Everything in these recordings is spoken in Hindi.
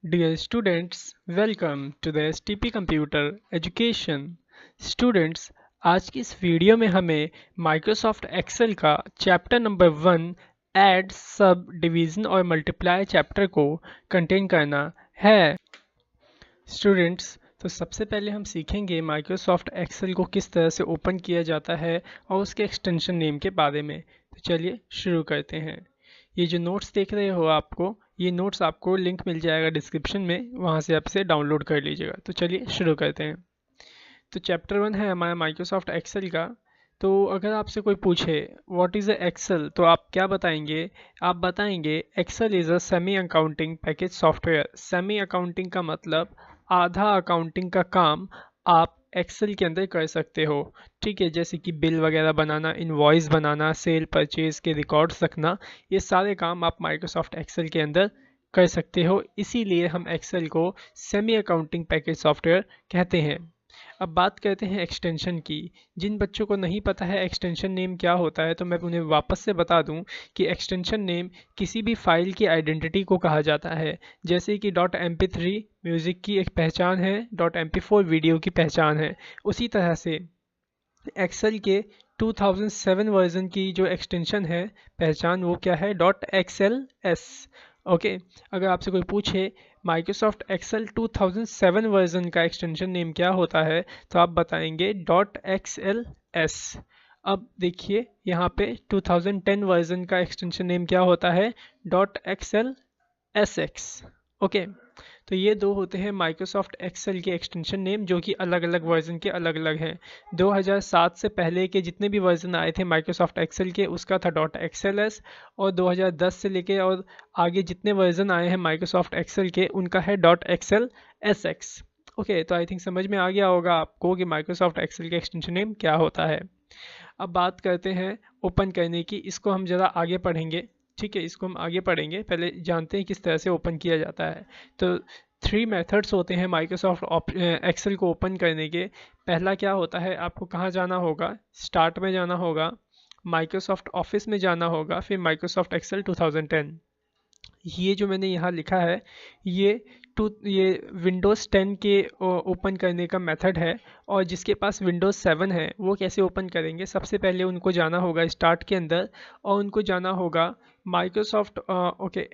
Dear students, welcome to the STP Computer Education. Students, आज की इस वीडियो में हमें Microsoft Excel का chapter number 1 add sub division और मल्टीप्लाई चैप्टर को कंटेन करना है। स्टूडेंट्स, तो सबसे पहले हम सीखेंगे Microsoft Excel को किस तरह से ओपन किया जाता है और उसके एक्सटेंशन नेम के बारे में। तो चलिए शुरू करते हैं। ये जो नोट्स देख रहे हो ये नोट्स आपको लिंक मिल जाएगा डिस्क्रिप्शन में, वहाँ से आप इसे डाउनलोड कर लीजिएगा। तो चलिए शुरू करते हैं। तो चैप्टर 1 है हमारा माइक्रोसॉफ्ट एक्सेल का। तो अगर आपसे कोई पूछे व्हाट इज़ एक्सेल, तो आप क्या बताएंगे? आप बताएंगे Excel is a semi accounting package software. Semi accounting का मतलब आधा अकाउंटिंग का काम आप एक्सेल के अंदर कर सकते हो। ठीक है, जैसे कि बिल वगैरह बनाना, इनवॉइस बनाना, सेल परचेज के रिकॉर्ड्स रखना, ये सारे काम आप माइक्रोसॉफ्ट एक्सेल के अंदर कर सकते हो। इसीलिए हम एक्सेल को सेमी अकाउंटिंग पैकेज सॉफ्टवेयर कहते हैं। अब बात करते हैं एक्सटेंशन की। जिन बच्चों को नहीं पता है एक्सटेंशन नेम क्या होता है, तो मैं उन्हें वापस से बता दूं कि एक्सटेंशन नेम किसी भी फाइल की आइडेंटिटी को कहा जाता है। जैसे कि .mp3 म्यूज़िक की एक पहचान है, .mp4 वीडियो की पहचान है। उसी तरह से एक्सेल के 2007 वर्जन की जो एक्सटेंशन है पहचान, वो क्या है? .xls। ओके, अगर आपसे कोई पूछे माइक्रोसॉफ्ट एक्सेल 2007 वर्जन का एक्सटेंशन नेम क्या होता है, तो आप बताएंगे .xls। अब देखिए यहाँ पे 2010 वर्जन का एक्सटेंशन नेम क्या होता है? .xlsx। ओके, तो ये दो होते हैं माइक्रोसॉफ्ट एक्सेल के एक्सटेंशन नेम, जो कि अलग अलग वर्जन के अलग अलग हैं। 2007 से पहले के जितने भी वर्जन आए थे माइक्रोसॉफ्ट एक्सेल के, उसका था .xls, और 2010 से लेके और आगे जितने वर्जन आए हैं माइक्रोसॉफ्ट एक्सेल के, उनका है .xlsx। ओके, तो आई थिंक समझ में आ गया होगा आपको कि माइक्रोसॉफ्ट एक्सेल के एक्सटेंशन नेम क्या होता है। अब बात करते हैं ओपन करने की। इसको हम ज़रा आगे पढ़ेंगे। ठीक है, इसको हम आगे पढ़ेंगे, पहले जानते हैं किस तरह से ओपन किया जाता है। तो 3 मेथड्स होते हैं माइक्रोसॉफ्ट एक्सेल को ओपन करने के। पहला क्या होता है, आपको कहाँ जाना होगा? स्टार्ट में जाना होगा, माइक्रोसॉफ्ट ऑफिस में जाना होगा, फिर माइक्रोसॉफ्ट एक्सेल 2010। ये जो मैंने यहाँ लिखा है, ये विंडोज़ 10 के ओपन करने का मेथड है। और जिसके पास विंडोज़ 7 है वो कैसे ओपन करेंगे? सबसे पहले उनको जाना होगा स्टार्ट के अंदर, और उनको जाना होगा माइक्रोसॉफ्ट ओके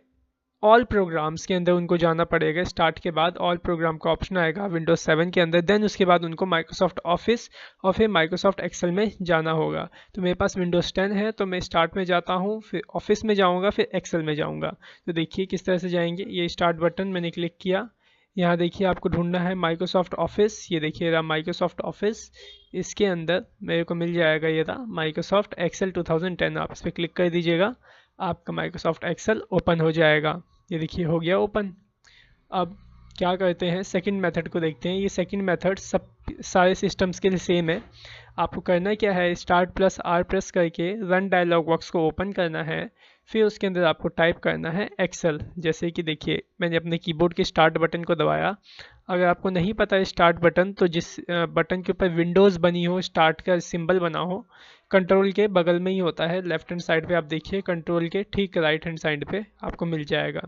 ऑल प्रोग्राम्स के अंदर उनको जाना पड़ेगा। स्टार्ट के बाद ऑल प्रोग्राम का ऑप्शन आएगा विंडोज़ 7 के अंदर। देन उसके बाद उनको माइक्रोसॉफ्ट ऑफिस और फिर माइक्रोसॉफ्ट एक्सेल में जाना होगा। तो मेरे पास विंडोज़ 10 है, तो मैं स्टार्ट में जाता हूँ, फिर ऑफिस में जाऊँगा, फिर एक्सेल में जाऊँगा। तो देखिए किस तरह से जाएंगे। ये स्टार्ट बटन मैंने क्लिक किया। यहाँ देखिए आपको ढूंढना है माइक्रोसॉफ्ट ऑफिस। ये देखिए रहा माइक्रोसॉफ्ट ऑफिस। इसके अंदर मेरे को मिल जाएगा ये रहा माइक्रोसॉफ्ट एक्सेल 2010। आप इस पर क्लिक कर दीजिएगा, आपका माइक्रोसॉफ्ट एक्सेल ओपन हो जाएगा। ये देखिए हो गया ओपन। अब क्या करते हैं, सेकंड मेथड को देखते हैं। ये सेकंड मेथड सब सारे सिस्टम्स के लिए सेम है। आपको करना क्या है, स्टार्ट प्लस आर प्रेस करके रन डायलॉग बॉक्स को ओपन करना है। फिर उसके अंदर आपको टाइप करना है एक्सेल। जैसे कि देखिए मैंने अपने कीबोर्ड के स्टार्ट बटन को दबाया। अगर आपको नहीं पता है स्टार्ट बटन, तो जिस बटन के ऊपर विंडोज़ बनी हो, स्टार्ट का सिंबल बना हो, कंट्रोल के बगल में ही होता है, लेफ्ट हैंड साइड पे आप देखिए, कंट्रोल के ठीक राइट हैंड साइड पे आपको मिल जाएगा।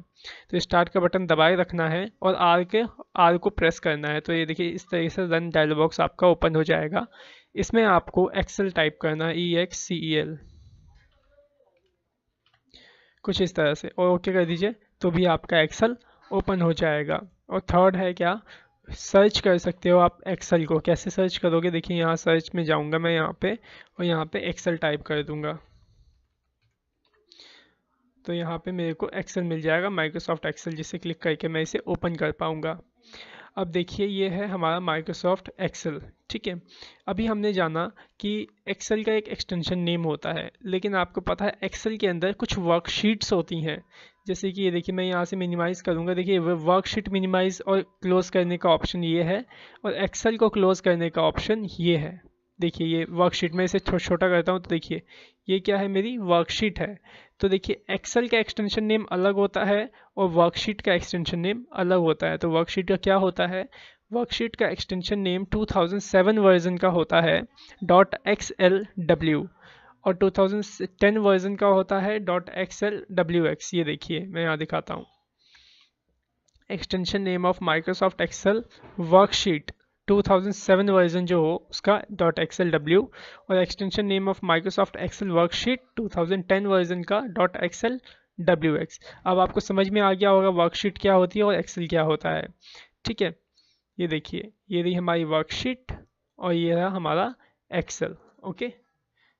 तो स्टार्ट का बटन दबाए रखना है और आर को प्रेस करना है। तो ये देखिए इस तरीके से रन डायलॉग बॉक्स आपका ओपन हो जाएगा। इसमें आपको एक्सेल टाइप करना है, EXCEL, कुछ इस तरह से, और ओके कर दीजिए, तो भी आपका एक्सेल ओपन हो जाएगा। और थर्ड है क्या, सर्च कर सकते हो आप एक्सेल को। कैसे सर्च करोगे? देखिए यहाँ सर्च में जाऊँगा मैं यहाँ पे, और यहाँ पे एक्सेल टाइप कर दूँगा, तो यहाँ पे मेरे को एक्सेल मिल जाएगा, माइक्रोसॉफ्ट एक्सेल, जिसे क्लिक करके मैं इसे ओपन कर पाऊँगा। अब देखिए ये है हमारा माइक्रोसॉफ्ट एक्सेल। ठीक है, अभी हमने जाना कि एक्सेल का एक एक्सटेंशन नेम होता है, लेकिन आपको पता है एक्सेल के अंदर कुछ वर्कशीट्स होती हैं। जैसे कि ये देखिए मैं यहाँ से मिनिमाइज़ करूँगा, देखिए वर्कशीट मिनिमाइज़ और क्लोज़ करने का ऑप्शन ये है, और एक्सेल को क्लोज़ करने का ऑप्शन ये है। देखिए ये वर्कशीट में इसे छोटा करता हूँ, तो देखिए ये क्या है, मेरी वर्कशीट है। तो देखिए एक्सेल का एक्सटेंशन नेम अलग होता है और वर्कशीट का एक्सटेंशन नेम अलग होता है। तो वर्कशीट का क्या होता है, वर्कशीट का एक्सटेंशन नेम 2007 वर्जन का होता है .xlw, और 2010 वर्जन का होता है .xlwx। ये देखिए मैं यहाँ दिखाता हूँ, extension name of Microsoft Excel worksheet 2007 version जो हो उसका .xlw और extension name of Microsoft Excel worksheet 2010 version का .xlwx। अब आपको समझ में आ गया होगा वर्कशीट क्या होती है और एक्सेल क्या होता है। ठीक है, ये देखिए, ये रही हमारी वर्कशीट और ये रहा हमारा एक्सेल। ओके,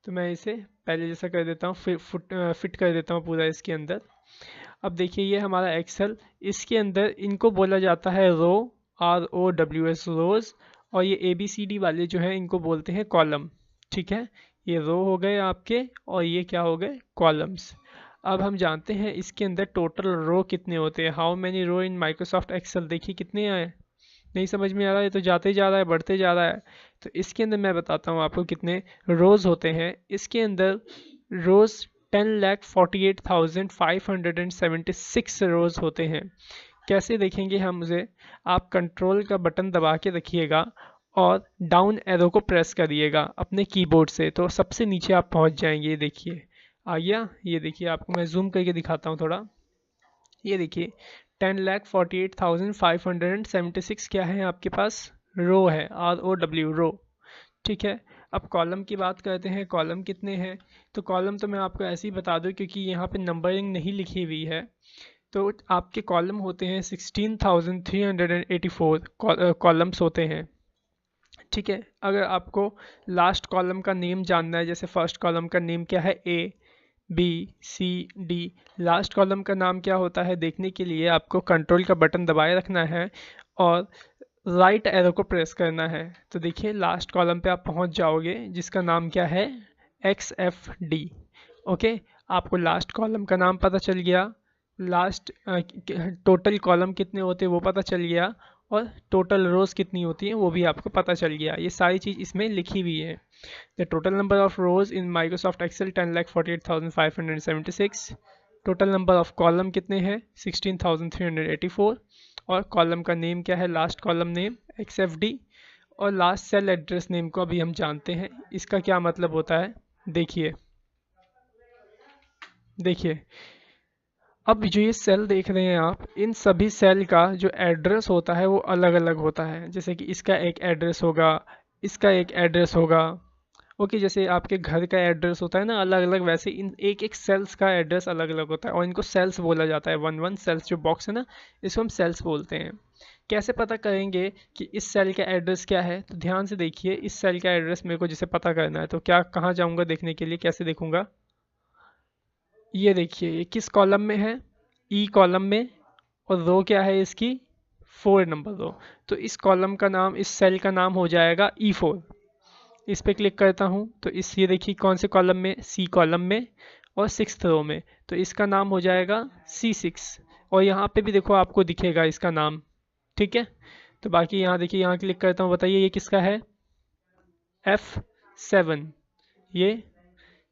तो मैं इसे पहले जैसा कर देता हूँ, फिट कर देता हूँ पूरा इसके अंदर। अब देखिए ये हमारा एक्सेल, इसके अंदर इनको बोला जाता है रो, ROWS रोज, और ये ABCD वाले जो हैं इनको बोलते हैं कॉलम। ठीक है, ये रो हो गए आपके और ये क्या हो गए, कॉलम्स। अब हम जानते हैं इसके अंदर टोटल रो कितने होते हैं, how many row in Microsoft Excel. देखिए कितने आए, नहीं समझ में आ रहा है, तो जाते जा रहा है, बढ़ते जा रहा है। तो इसके अंदर मैं बताता हूँ आपको कितने रोज होते हैं। इसके अंदर रोज 10,48,576 रोज होते हैं। कैसे देखेंगे हम उसे, आप कंट्रोल का बटन दबा के रखिएगा और डाउन एरो को प्रेस करिएगा अपने कीबोर्ड से, तो सबसे नीचे आप पहुंच जाएंगे। ये देखिए आ गया, ये देखिए आपको मैं जूम करके दिखाता हूँ थोड़ा। ये देखिए 10,48,576 क्या है आपके पास, रो है, ROW रो। ठीक है, अब कॉलम की बात करते हैं, कॉलम कितने हैं। तो कॉलम तो मैं आपको ऐसे ही बता दूं क्योंकि यहाँ पे नंबरिंग नहीं लिखी हुई है। तो आपके कॉलम होते हैं 16,384 कॉलम्स होते हैं। ठीक है, अगर आपको लास्ट कॉलम का नेम जानना है, जैसे फर्स्ट कॉलम का नेम क्या है, ABCD, लास्ट कॉलम का नाम क्या होता है, देखने के लिए आपको कंट्रोल का बटन दबाए रखना है और राइट एरो को प्रेस करना है। तो देखिए लास्ट कॉलम पे आप पहुंच जाओगे जिसका नाम क्या है, XFD। ओके, आपको लास्ट कॉलम का नाम पता चल गया, लास्ट टोटल कॉलम कितने होते हैं वो पता चल गया, और टोटल रोज कितनी होती हैं वो भी आपको पता चल गया। ये सारी चीज़ इसमें लिखी हुई है। The total number of rows in Microsoft Excel 10,48,576। Total number of column कितने हैं, 16,384, और कॉलम का नेम क्या है, लास्ट कॉलम नेम XFD, और लास्ट सेल एड्रेस नेम को अभी हम जानते हैं, इसका क्या मतलब होता है। देखिए देखिए अब जो ये सेल देख रहे हैं आप, इन सभी सेल का जो एड्रेस होता है वो अलग अलग होता है। जैसे कि इसका एक एड्रेस होगा, इसका एक एड्रेस होगा। ओके, जैसे आपके घर का एड्रेस होता है ना अलग अलग, वैसे इन एक एक सेल्स का एड्रेस अलग अलग होता है और इनको सेल्स बोला जाता है। 1 1 सेल्स जो बॉक्स है ना, इसको हम सेल्स बोलते हैं। कैसे पता करेंगे कि इस सेल का एड्रेस क्या है, तो ध्यान से देखिए, इस सेल का एड्रेस मेरे को जैसे पता करना है तो क्या, कहाँ जाऊँगा देखने के लिए, कैसे देखूँगा। ये देखिए ये किस कॉलम में है, ई कॉलम में, और रो क्या है इसकी, 4 नंबर रो। तो इस कॉलम का नाम, इस सेल का नाम हो जाएगा E4। इस पे क्लिक करता हूँ तो इस, ये देखिए कौन से कॉलम में, सी कॉलम में और 6th रो में, तो इसका नाम हो जाएगा C6। और यहाँ पे भी देखो आपको दिखेगा इसका नाम। ठीक है, तो बाकी यहाँ देखिए, यहाँ क्लिक करता हूँ, बताइए ये किसका है, F7, ये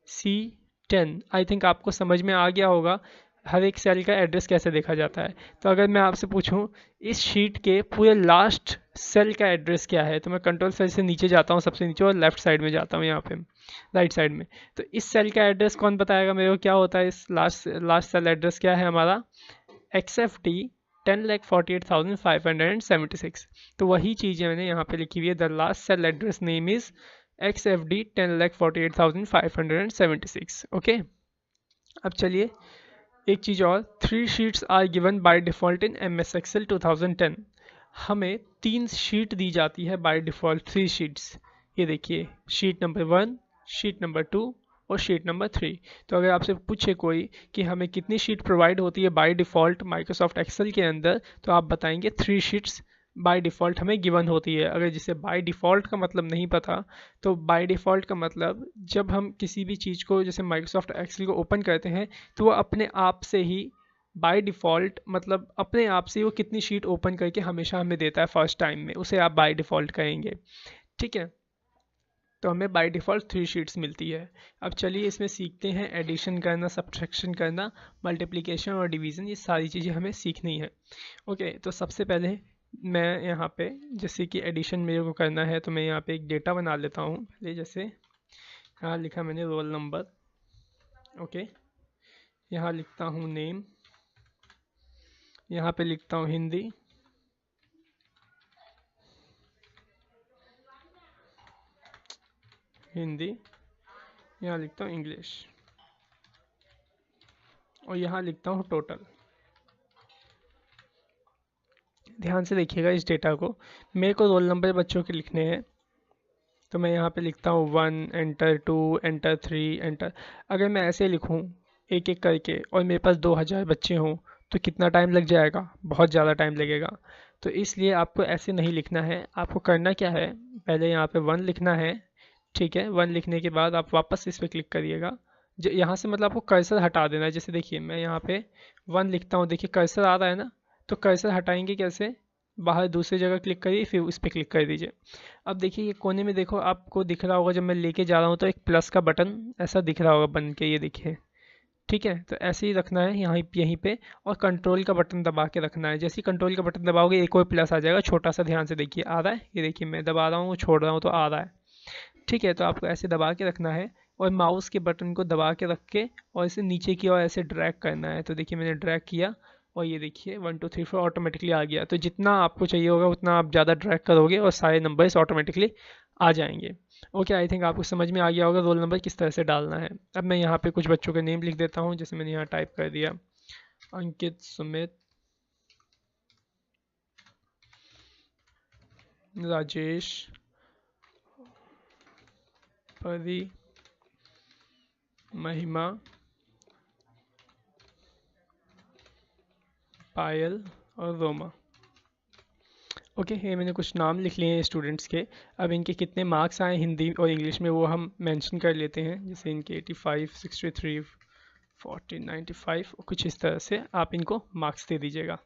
C10। आई थिंक आपको समझ में आ गया होगा हर एक सेल का एड्रेस कैसे देखा जाता है। तो अगर मैं आपसे पूछूं इस शीट के पूरे लास्ट सेल का एड्रेस क्या है, तो मैं कंट्रोल सेल से नीचे जाता हूँ, सबसे नीचे, और लेफ्ट साइड में जाता हूँ, यहाँ पे राइट साइड में। तो इस सेल का एड्रेस कौन बताएगा मेरे को, क्या होता है इस लास्ट सेल एड्रेस, क्या है हमारा, XFD 10,48,576। तो वही चीज़ मैंने यहाँ पे लिखी हुई है, the last cell address name is XFD 10,48,576। Okay, अब चलिए एक चीज़ और, 3 sheets are given by default in MS Excel 2010। हमें 3 शीट दी जाती है बाय डिफ़ॉल्ट, 3 शीट्स। ये देखिए शीट नंबर 1, शीट नंबर 2 और शीट नंबर 3। तो अगर आपसे पूछे कोई कि हमें कितनी शीट प्रोवाइड होती है बाय डिफ़ॉल्ट माइक्रोसॉफ्ट एक्सेल के अंदर, तो आप बताएंगे 3 शीट्स बाय डिफ़ॉल्ट हमें गिवन होती है। अगर जिसे बाय डिफ़ॉल्ट का मतलब नहीं पता, तो बाय डिफ़ॉल्ट का मतलब जब हम किसी भी चीज़ को, जैसे माइक्रोसॉफ्ट एक्सेल को ओपन करते हैं, तो वो अपने आप से ही बाय डिफ़ॉल्ट, मतलब अपने आप से वो कितनी शीट ओपन करके हमेशा हमें देता है फर्स्ट टाइम में, उसे आप बाय डिफ़ॉल्ट कहेंगे। ठीक है, तो हमें बाय डिफ़ॉल्ट 3 शीट्स मिलती है। अब चलिए इसमें सीखते हैं एडिशन करना, सब्ट्रैक्शन करना, मल्टीप्लिकेशन और डिवीज़न, ये सारी चीज़ें हमें सीखनी है। ओके, तो सबसे पहले मैं यहाँ पे, जैसे कि एडिशन मेरे को करना है, तो मैं यहाँ पे एक डेटा बना लेता हूँ पहले। जैसे यहाँ लिखा मैंने रोल नंबर, ओके, यहाँ लिखता हूँ नेम, यहाँ पे लिखता हूँ हिंदी, यहाँ लिखता हूँ इंग्लिश, और यहाँ लिखता हूँ टोटल। ध्यान से देखिएगा इस डेटा को। मेरे को रोल नंबर बच्चों के लिखने हैं, तो मैं यहाँ पे लिखता हूँ 1 एंटर, 2 एंटर, 3 एंटर। अगर मैं ऐसे लिखूँ एक एक करके और मेरे पास 2000 बच्चे हों तो कितना टाइम लग जाएगा? बहुत ज़्यादा टाइम लगेगा। तो इसलिए आपको ऐसे नहीं लिखना है। आपको करना क्या है, पहले यहाँ पे 1 लिखना है, ठीक है। 1 लिखने के बाद आप वापस इस पर क्लिक करिएगा। यहाँ से मतलब आपको कर्सर हटा देना है। जैसे देखिए मैं यहाँ पे 1 लिखता हूँ, देखिए कर्सर आ रहा है ना, तो कर्सर हटाएंगे कैसे? बाहर दूसरी जगह क्लिक करिए, फिर उस पर क्लिक कर दीजिए। अब देखिए ये कोने में देखो, आपको दिख रहा होगा जब मैं लेके जा रहा हूँ तो एक प्लस का बटन ऐसा दिख रहा होगा बन के, ये देखिए, ठीक है। तो ऐसे ही रखना है यहीं पे, और कंट्रोल का बटन दबा के रखना है। जैसे ही कंट्रोल का बटन दबाओगे एक और प्लस आ जाएगा छोटा सा, ध्यान से देखिए आ रहा है, ये देखिए मैं दबा रहा हूँ, छोड़ रहा हूँ तो आ रहा है, ठीक है। तो आपको ऐसे दबा के रखना है और माउस के बटन को दबा के रख के और इसे नीचे की ओर ऐसे ड्रैग करना है। तो देखिए मैंने ड्रैग किया और ये देखिए 1 2 3 4 ऑटोमेटिकली आ गया। तो जितना आपको चाहिए होगा उतना आप ज़्यादा ड्रैग करोगे और सारे नंबर्स ऑटोमेटिकली आ जाएंगे। ओके, आई थिंक आपको समझ में आ गया होगा रोल नंबर किस तरह से डालना है। अब मैं यहाँ पे कुछ बच्चों के नेम लिख देता हूँ, जैसे मैंने यहाँ टाइप कर दिया अंकित, सुमित, राजेश, परी, महिमा, पायल और रोमा। ओके, ये मैंने कुछ नाम लिख लिए हैं स्टूडेंट्स के। अब इनके कितने मार्क्स आए हिंदी और इंग्लिश में वो हम मेंशन कर लेते हैं। जैसे इनके 85, 63, 40, 95, कुछ इस तरह से आप इनको मार्क्स दे दीजिएगा।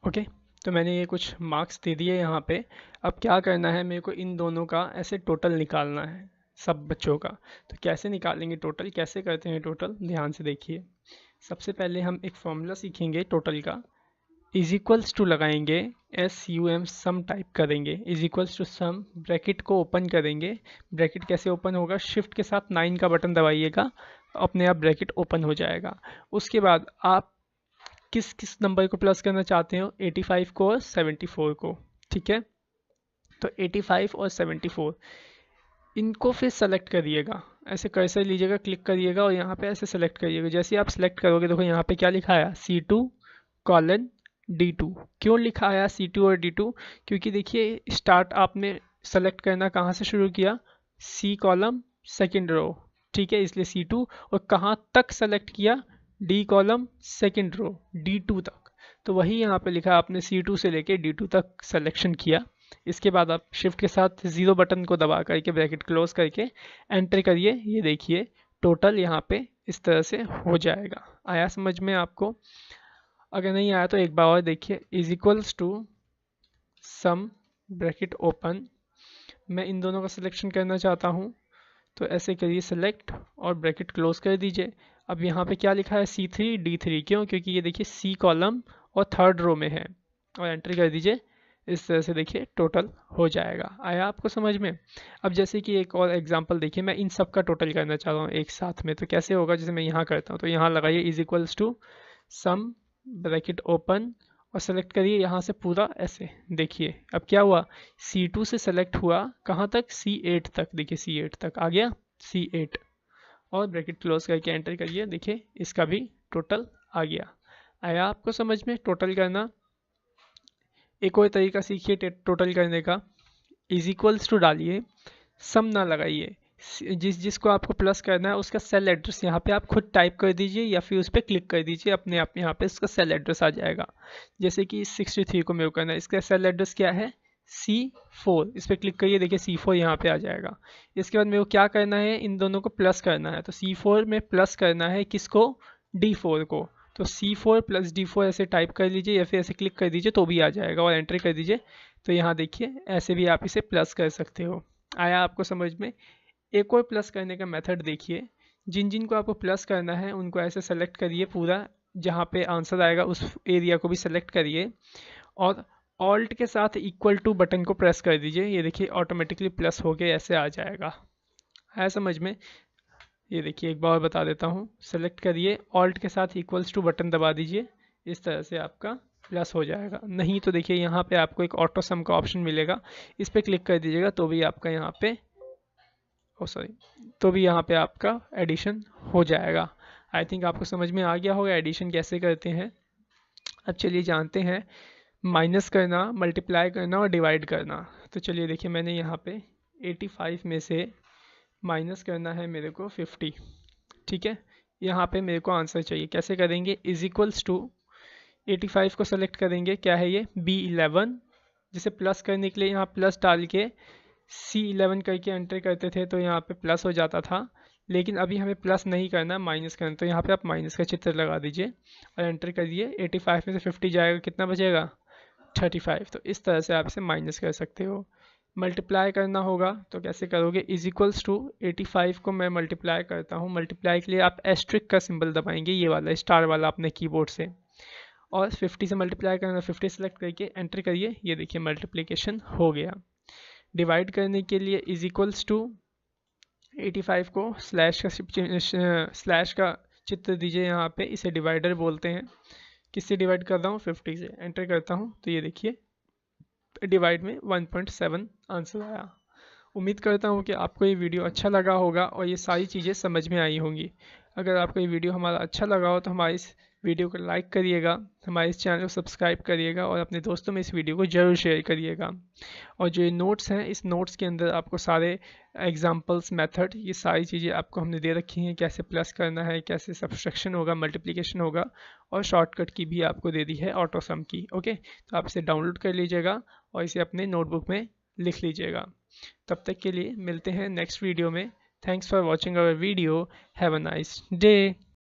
ओके, तो मैंने ये कुछ मार्क्स दे दिए यहाँ पे। अब क्या करना है, मेरे को इन दोनों का ऐसे टोटल निकालना है सब बच्चों का। तो कैसे निकालेंगे टोटल, कैसे करते हैं टोटल, ध्यान से देखिए। सबसे पहले हम एक फॉर्मूला सीखेंगे टोटल का। इज इक्वल्स टू लगाएंगे, SUM सम टाइप करेंगे, is equals to sum, bracket को ओपन करेंगे। ब्रैकेट कैसे ओपन होगा, शिफ्ट के साथ 9 का बटन दबाइएगा, अपने आप ब्रैकेट ओपन हो जाएगा। उसके बाद आप किस किस नंबर को प्लस करना चाहते हो, 85 को और 74 को, ठीक है। तो 85 और 74 इनको फिर सेलेक्ट करिएगा, ऐसे कर्सर लीजिएगा, क्लिक करिएगा और यहाँ पे ऐसे सेलेक्ट करिएगा। जैसे आप सेलेक्ट करोगे देखो यहाँ पे क्या लिखा है, C2:D2। क्यों लिखा है C2 और D2? क्योंकि देखिए स्टार्ट आपने सेलेक्ट करना कहाँ से शुरू किया, C कॉलम सेकेंड रो, ठीक है, इसलिए C2। और कहाँ तक सेलेक्ट किया, D column second row, D2 तक। तो वही यहाँ पे लिखा है, आपने C2 से लेके D2 तक सेलेक्शन किया। इसके बाद आप शिफ्ट के साथ 0 बटन को दबा करके ब्रैकेट क्लोज करके एंटर करिए। ये देखिए टोटल यहाँ पे इस तरह से हो जाएगा। आया समझ में आपको? अगर नहीं आया तो एक बार और देखिए। Is equals to sum, bracket open, मैं इन दोनों का सिलेक्शन करना चाहता हूँ तो ऐसे करिए सेलेक्ट और ब्रैकेट क्लोज कर दीजिए। अब यहाँ पे क्या लिखा है, C3:D3। क्यों? क्योंकि ये देखिए C कॉलम और थर्ड रो में है, और एंटर कर दीजिए। इस तरह से देखिए टोटल हो जाएगा। आया आपको समझ में? अब जैसे कि एक और एग्जांपल देखिए, मैं इन सब का टोटल करना चाह रहा हूँ एक साथ में, तो कैसे होगा, जैसे मैं यहाँ करता हूँ तो यहाँ लगाइए is equals to sum, bracket open, और सेलेक्ट करिए यहाँ से पूरा ऐसे। देखिए अब क्या हुआ, C2 से सेलेक्ट हुआ कहाँ तक, C8 तक। देखिए C8 तक आ गया, C8, और ब्रैकेट क्लोज करके एंटर करिए। देखिए इसका भी टोटल आ गया। आया आपको समझ में टोटल करना? एक और तरीका सीखिए टोटल करने का। इज इक्वल्स टू डालिए, सम ना लगाइए, जिसको आपको प्लस करना है उसका सेल एड्रेस यहाँ पे आप खुद टाइप कर दीजिए या फिर उस पर क्लिक कर दीजिए, अपने आप यहाँ पे उसका सेल एड्रेस आ जाएगा। जैसे कि 63 को मेरे को करना है, इसका सेल एड्रेस क्या है, C4। इस पर क्लिक करिए, देखिए C4 यहाँ पे आ जाएगा। इसके बाद मेरे को क्या करना है, इन दोनों को प्लस करना है। तो C4 में प्लस करना है किसको, D4 को। तो C4 + D4 ऐसे टाइप कर लीजिए या फिर ऐसे क्लिक कर दीजिए तो भी आ जाएगा, और एंटर कर दीजिए। तो यहाँ देखिए ऐसे भी आप इसे प्लस कर सकते हो। आया आपको समझ में? एक और प्लस करने का मेथड देखिए। जिन जिन को आपको प्लस करना है उनको ऐसे सेलेक्ट करिए, पूरा जहाँ पे आंसर आएगा उस एरिया को भी सेलेक्ट करिए, और ऑल्ट के साथ इक्वल टू बटन को प्रेस कर दीजिए। ये देखिए ऑटोमेटिकली प्लस हो के ऐसे आ जाएगा। है समझ में? ये देखिए एक बार बता देता हूँ, सेलेक्ट करिए, ऑल्ट के साथ इक्वल्स टू बटन दबा दीजिए, इस तरह से आपका प्लस हो जाएगा। नहीं तो देखिए यहाँ पे आपको एक ऑटो सम का ऑप्शन मिलेगा, इस पर क्लिक कर दीजिएगा तो भी आपका यहाँ पे तो भी यहाँ पे आपका एडिशन हो जाएगा। आई थिंक आपको समझ में आ गया होगा एडिशन कैसे करते हैं। अब चलिए जानते हैं माइनस करना, मल्टीप्लाई करना और डिवाइड करना। तो चलिए देखिए मैंने यहाँ पे 85 में से माइनस करना है मेरे को 50, ठीक है। यहाँ पे मेरे को आंसर चाहिए, कैसे करेंगे, इज इक्वल्स टू 85 को सेलेक्ट करेंगे, क्या है ये B11, जिसे प्लस करने के लिए यहाँ प्लस डाल के C11 करके एंटर करते थे तो यहाँ पे प्लस हो जाता था, लेकिन अभी हमें प्लस नहीं करना, माइनस करना, तो यहाँ पे आप माइनस का चित्र लगा दीजिए और एंटर करिए। 85 में से 50 जाएगा, कितना बचेगा 35। तो इस तरह से आप इसे माइनस कर सकते हो। मल्टीप्लाई करना होगा तो कैसे करोगे, इज इक्वल्स टू 85 को मैं मल्टीप्लाई करता हूँ, मल्टीप्लाई के लिए आप एस्ट्रिक का सिंबल दबाएंगे, ये वाला स्टार वाला अपने कीबोर्ड से, और 50 से मल्टीप्लाई करना, 50 सेलेक्ट करके एंटर करिए, ये देखिए मल्टीप्लिकेशन हो गया। डिवाइड करने के लिए इज इक्वल्स टू 85 को स्लैश का चित्र दीजिए यहाँ पे, इसे डिवाइडर बोलते हैं। किससे डिवाइड कर रहा हूँ, 50 से, एंटर करता हूँ तो ये देखिए डिवाइड में 1.7 आंसर आया। उम्मीद करता हूँ कि आपको ये वीडियो अच्छा लगा होगा और ये सारी चीज़ें समझ में आई होंगी। अगर आपको ये वीडियो हमारा अच्छा लगा हो तो हमारे इस वीडियो को लाइक करिएगा, हमारे इस चैनल को सब्सक्राइब करिएगा और अपने दोस्तों में इस वीडियो को ज़रूर शेयर करिएगा। और जो ये नोट्स हैं, इस नोट्स के अंदर आपको सारे एग्जांपल्स, मेथड, ये सारी चीज़ें आपको हमने दे रखी हैं, कैसे प्लस करना है, कैसे सब्सट्रैक्शन होगा, मल्टीप्लिकेशन होगा, और शॉर्टकट की भी आपको दे दी है, ऑटो सम की। ओके, तो आप इसे डाउनलोड कर लीजिएगा और इसे अपने नोटबुक में लिख लीजिएगा। तब तक के लिए मिलते हैं नेक्स्ट वीडियो में। Thanks for watching our video. Have a nice day.